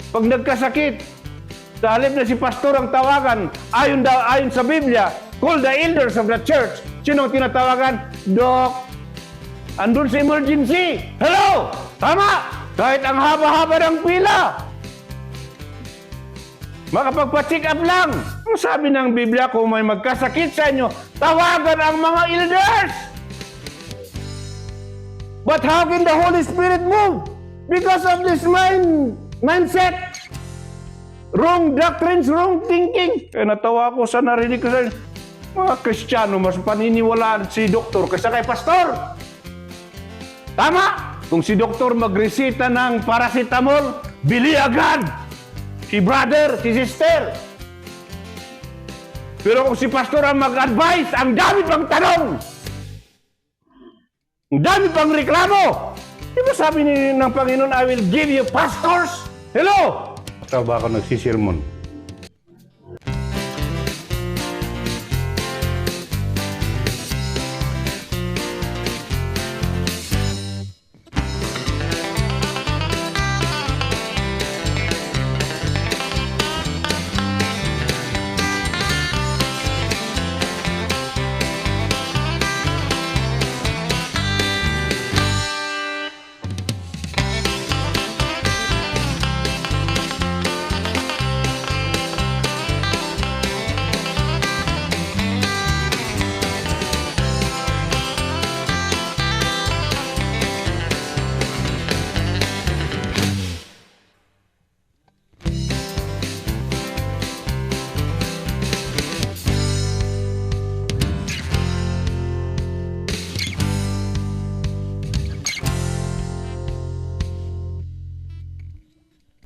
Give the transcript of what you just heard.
pag nagkasakit, sa halip na si pastor ang tawagan, ayon sa Biblia, call the elders of the church. Sino ang tinatawagan? Doc, andun sa emergency. Hello! Tama! Kahit ang haba-haba ng pila, makapagpa-check up lang. Ang sabi ng Biblia, kung may magkasakit sa inyo, tawagan ang mga elders. But how can the Holy Spirit move? Because of this mindset. Wrong doctrines, wrong thinking. Kaya natawa ko sa narinig ko sa mga Kristiyano, mas paniniwalaan si doktor kaysa kay pastor. Tama! Kung si doktor magresita ng paracetamol, bili agad. Si brother, si sister. Pero kung si pastor ang mag-advise, ang dami pang tanong. Ang dami pang reklamo. Di ba sabi ng Panginoon, I will give you pastors? Hello! Ikaw ba ako nagsisirmon?